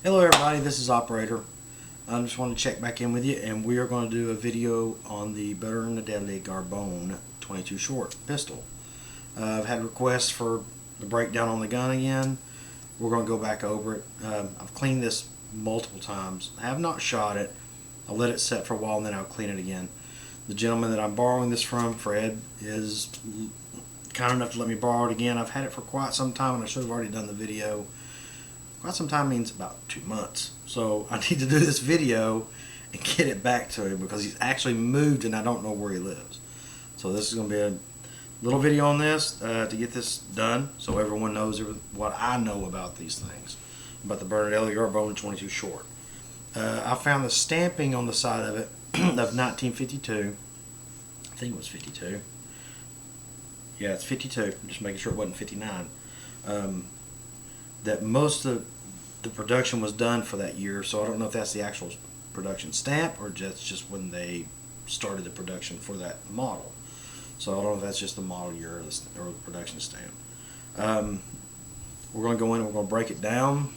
Hello everybody, this is Operator. I just want to check back in with you, and we are going to do a video on the Bernardelli Gardone 22 short pistol. I've had requests for the breakdown on the gun again. We're going to go back over it. I've cleaned this multiple times. I have not shot it. I'll let it set for a while and then I'll clean it again. The gentleman that I'm borrowing this from, Fred, is kind enough to let me borrow it again. I've had it for quite some time and I should have already done the video. Quite some time means about 2 months. So I need to do this video and get it back to him because he's actually moved and I don't know where he lives. So this is going to be a little video on this to get this done so everyone knows what I know about these things. About the Bernardelli Gardone 22 short. I found the stamping on the side of it of 1952. I think it was 52. Yeah, it's 52. I'm just making sure it wasn't 59. That most of the production was done for that year, so I don't know if that's the actual production stamp or just when they started the production for that model. So I don't know if that's just the model year or the production stamp. We're going to go in and we're going to break it down.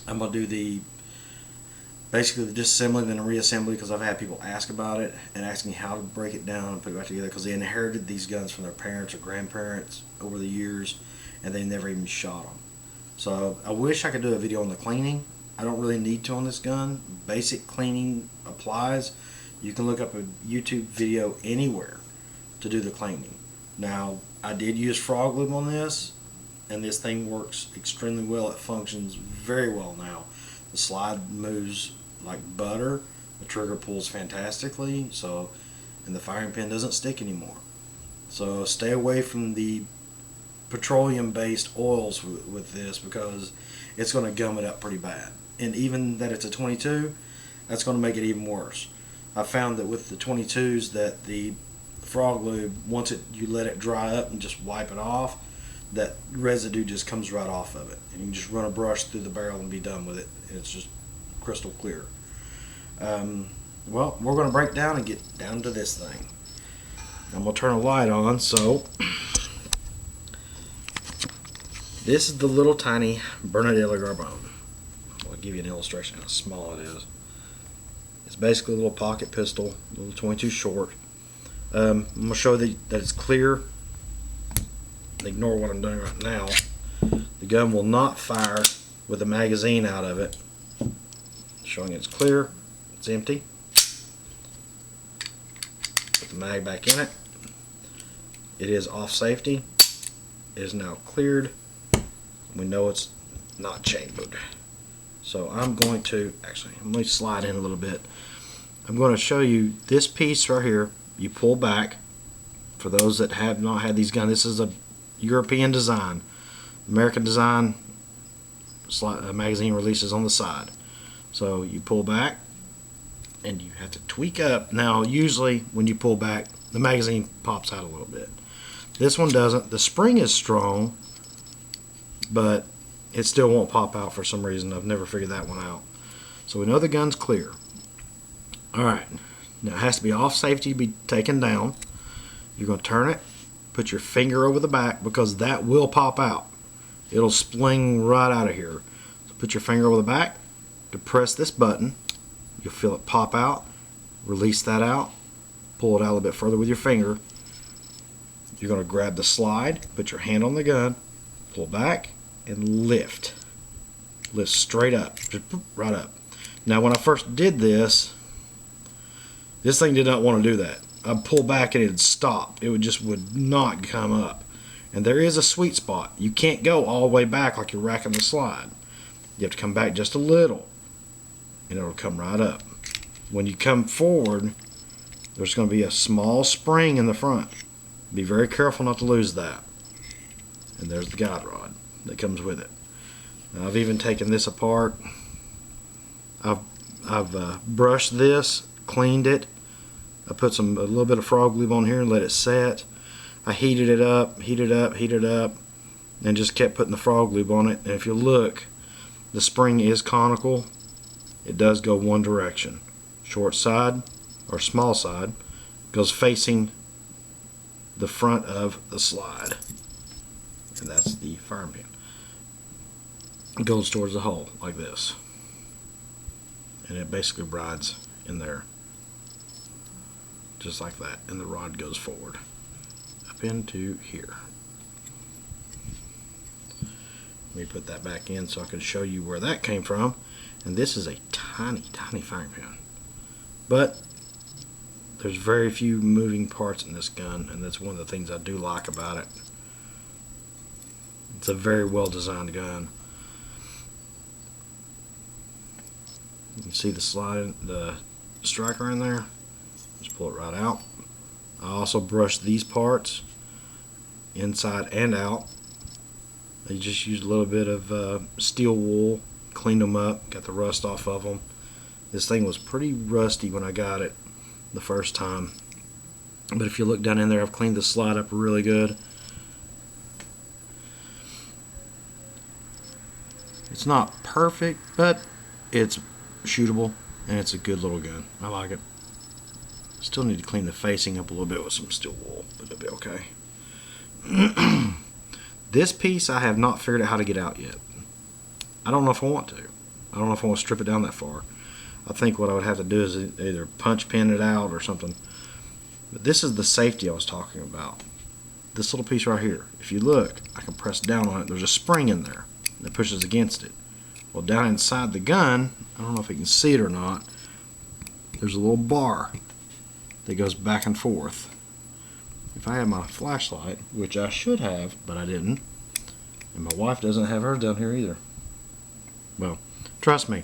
I'm going to do basically the disassembly and then the reassembly because I've had people ask about it and ask me how to break it down and put it back together because they inherited these guns from their parents or grandparents over the years and they never even shot them. So I wish I could do a video on the cleaning. I don't really need to on this gun. Basic cleaning applies. You can look up a YouTube video anywhere to do the cleaning. Now, I did use frog lube on this, and this thing works extremely well. It functions very well now. The slide moves like butter. The trigger pulls fantastically. And the firing pin doesn't stick anymore. So stay away from the petroleum-based oils with this because it's going to gum it up pretty bad. And even that it's a 22, that's going to make it even worse. I found that with the 22s that the frog lube, once you let it dry up and just wipe it off, that residue just comes right off of it. And you can just run a brush through the barrel and be done with it. It's just crystal clear. Well, we're going to break down and get down to this thing. I'm going to turn a light on, so this is the little tiny Bernardelli Gardone. I'll give you an illustration of how small it is. It's basically a little pocket pistol, a little 22 short. I'm going to show that it's clear. Ignore what I'm doing right now. The gun will not fire with a magazine out of it. Showing it's clear, it's empty. Put the mag back in it. It is off safety. It is now cleared. We know it's not chambered. So I'm going to slide in a little bit. I'm going to show you this piece right here. You pull back. For those that have not had these guns, this is a European design. American design magazine releases on the side. So you pull back and you have to tweak up. Now usually when you pull back the magazine pops out a little bit. This one doesn't. The spring is strong, but it still won't pop out for some reason. I've never figured that one out. So we know the gun's clear. Alright, now it has to be off safety to be taken down. You're going to turn it, put your finger over the back because that will pop out. It'll spling right out of here. So put your finger over the back, depress this button, you'll feel it pop out, release that out, pull it out a little bit further with your finger. You're going to grab the slide, put your hand on the gun, pull back, and lift. Lift straight up, just right up. Now when I first did this thing did not want to do that. I'd pull back and it'd stop. It would not come up. And there is a sweet spot. You can't go all the way back like you're racking the slide. You have to come back just a little and it'll come right up. When you come forward, there's going to be a small spring in the front. Be very careful not to lose that. And there's the guide rod that comes with it. Now, I've even taken this apart. I've brushed this, cleaned it. I put a little bit of frog lube on here and let it set. I heated it up, and just kept putting the frog lube on it. And if you look, the spring is conical. It does go one direction. Short side or small side goes facing the front of the slide. And that's the firing pin. goes towards the hole like this, and it basically rides in there just like that, and the rod goes forward up into here. Let me put that back in so I can show you where that came from. And this is a tiny firing pin, but there's very few moving parts in this gun, and that's one of the things I do like about it. It's a very well designed gun. You can see the striker in there. Just pull it right out. I also brushed these parts inside and out. I just used a little bit of steel wool, cleaned them up, got the rust off of them. This thing was pretty rusty when I got it the first time, but if you look down in there, I've cleaned the slide up really good. It's not perfect, but it's shootable, and it's a good little gun. I like it. Still need to clean the facing up a little bit with some steel wool, but it'll be okay. This piece I have not figured out how to get out yet. I don't know if I want to. I don't know if I want to strip it down that far. I think what I would have to do is either punch pin it out or something. But this is the safety I was talking about. This little piece right here. If you look, I can press down on it. There's a spring in there that pushes against it. Well, down inside the gun, I don't know if you can see it or not, there's a little bar that goes back and forth. If I had my flashlight, which I should have, but I didn't, and my wife doesn't have hers down here either. Well, trust me,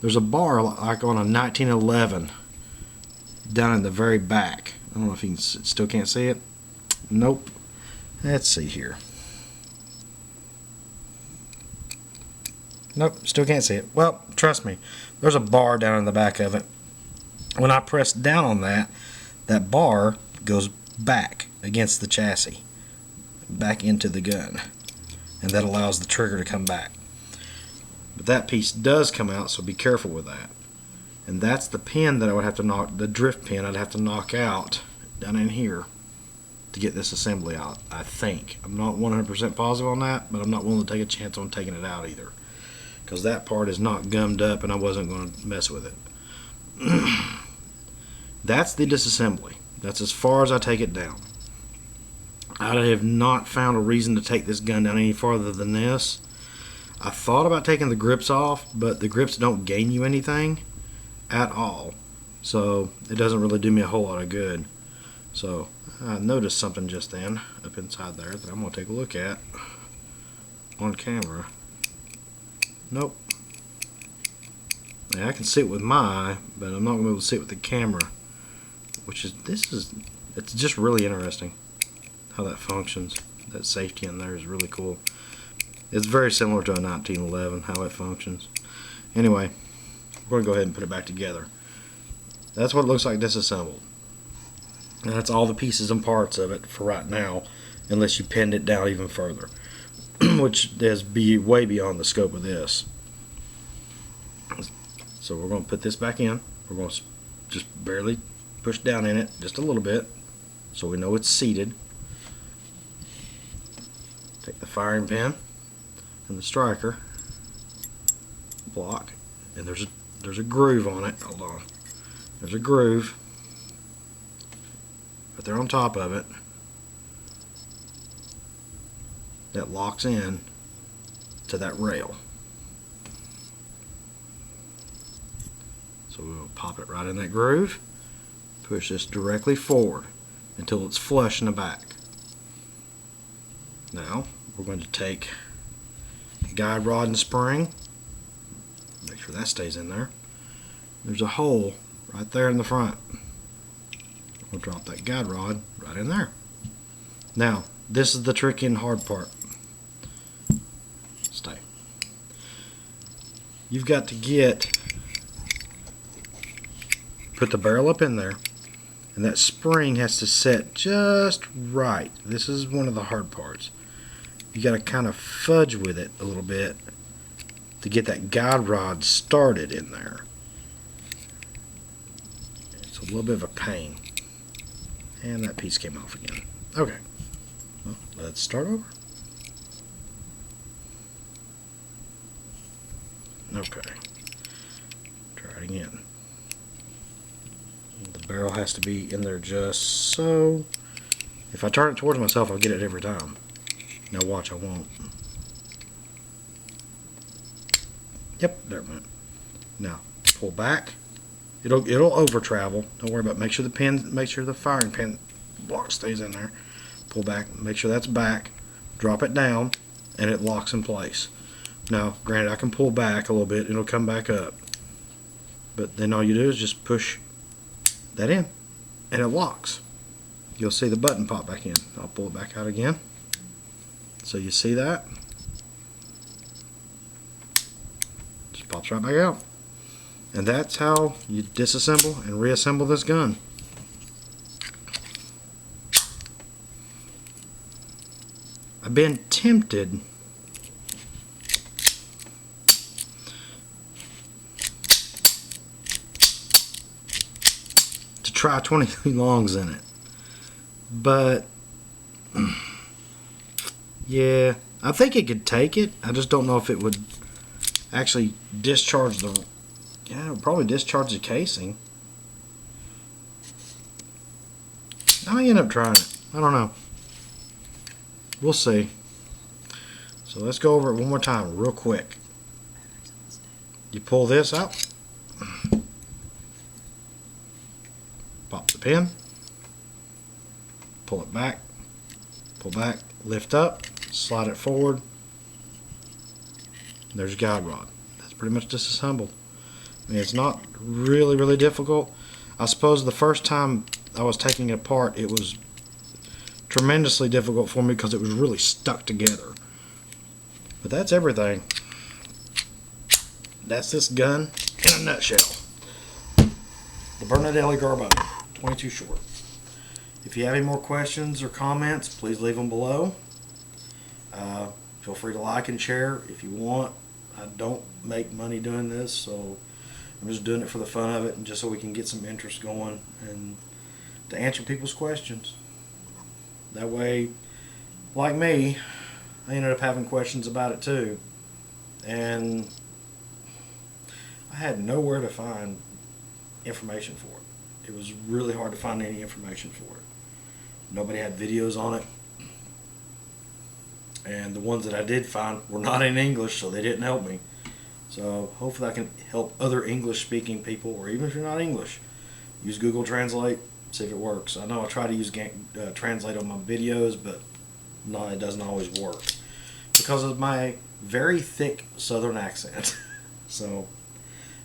there's a bar like on a 1911 down in the very back. I don't know if you can still can't see it. Nope. Let's see here. Nope, still can't see it. Well, trust me, there's a bar down in the back of it. When I press down on that, that bar goes back against the chassis, back into the gun, and that allows the trigger to come back. But that piece does come out, so be careful with that. And that's the pin that I would have to knock, the drift pin I'd have to knock out down in here to get this assembly out, I think. I'm not 100% positive on that, but I'm not willing to take a chance on taking it out either, because that part is not gummed up and I wasn't going to mess with it. That's the disassembly. That's as far as I take it down. I have not found a reason to take this gun down any farther than this. I thought about taking the grips off, but the grips don't gain you anything at all, so it doesn't really do me a whole lot of good. So I noticed something just then up inside there that I'm going to take a look at on camera. Nope. Yeah, I can see it with my eye, but I'm not going to be able to see it with the camera, which is, it's just really interesting how that functions. That safety in there is really cool. It's very similar to a 1911, how it functions. Anyway, we're going to go ahead and put it back together. That's what it looks like disassembled. And that's all the pieces and parts of it for right now, unless you pinned it down even further, which is way beyond the scope of this. So we're going to put this back in. We're going to just barely push down in it, just a little bit, so we know it's seated. Take the firing pin and the striker block, and there's a groove on it. Hold on. There's a groove, but they're on top of it that locks in to that rail. So we'll pop it right in that groove, push this directly forward until it's flush in the back. Now we're going to take guide rod and spring, make sure that stays in there. There's a hole right there in the front. We'll drop that guide rod right in there. Now this is the tricky and hard part. Stay. You've got to put the barrel up in there, and that spring has to set just right. This is one of the hard parts. You got to kind of fudge with it a little bit to get that guide rod started in there. It's a little bit of a pain. And that piece came off again. Okay, well, let's start over. Okay. Try it again. The barrel has to be in there just so. If I turn it towards myself, I'll get it every time. Now watch, I won't. Yep, there it went. Now pull back. It'll over travel. Don't worry about it. Make sure the firing pin block stays in there. Pull back, make sure that's back. Drop it down, and it locks in place. Now, granted, I can pull back a little bit. It'll come back up. But then all you do is just push that in, and it locks. You'll see the button pop back in. I'll pull it back out again. So you see that? Just pops right back out. And that's how you disassemble and reassemble this gun. I've been tempted to try 22 longs in it, but yeah, I think it could take it. I just don't know if it would actually discharge the. Yeah, it would probably discharge the casing. I may end up trying it. I don't know. We'll see. So let's go over it one more time real quick. You pull this out. Pop the pin. Pull it back. Pull back. Lift up. Slide it forward. There's your guide rod. That's pretty much disassembled. I mean, it's not really difficult. I suppose the first time I was taking it apart, it was tremendously difficult for me because it was really stuck together. But that's everything. That's this gun in a nutshell. The Bernardelli Gardone, 22 short. If you have any more questions or comments, please leave them below. Feel free to like and share if you want. I don't make money doing this, so I'm just doing it for the fun of it and just so we can get some interest going and to answer people's questions. That way, like me, I ended up having questions about it too, and I had nowhere to find information for it. It was really hard to find any information for it. Nobody had videos on it, and the ones that I did find were not in English, so they didn't help me. So hopefully I can help other English speaking people, or even if you're not English, use Google Translate, see if it works. I know I try to use Translate on my videos, but no, it doesn't always work because of my very thick southern accent. So,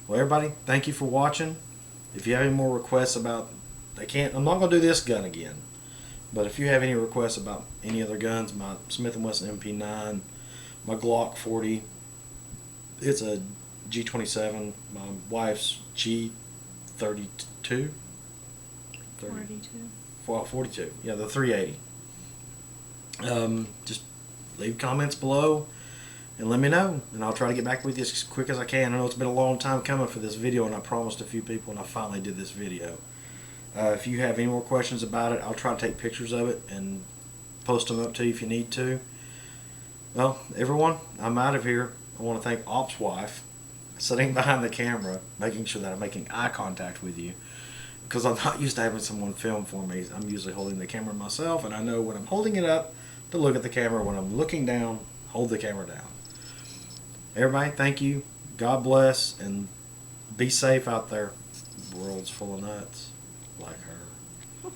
well, everybody, thank you for watching. If you have any more requests about, I'm not going to do this gun again, but if you have any requests about any other guns, my Smith & Wesson MP9, my Glock 40, it's a G27, my wife's G32, 42, yeah, the 380. Just leave comments below and let me know, and I'll try to get back with you as quick as I can. I know it's been a long time coming for this video, and I promised a few people, and I finally did this video. If you have any more questions about it, I'll try to take pictures of it and post them up to you if you need to. Well, everyone, I'm out of here. I want to thank Op's wife, sitting behind the camera, making sure that I'm making eye contact with you, because I'm not used to having someone film for me. I'm usually holding the camera myself, and I know when I'm holding it up to look at the camera, when I'm looking down, hold the camera down. Everybody, thank you. God bless, and be safe out there. The world's full of nuts like her.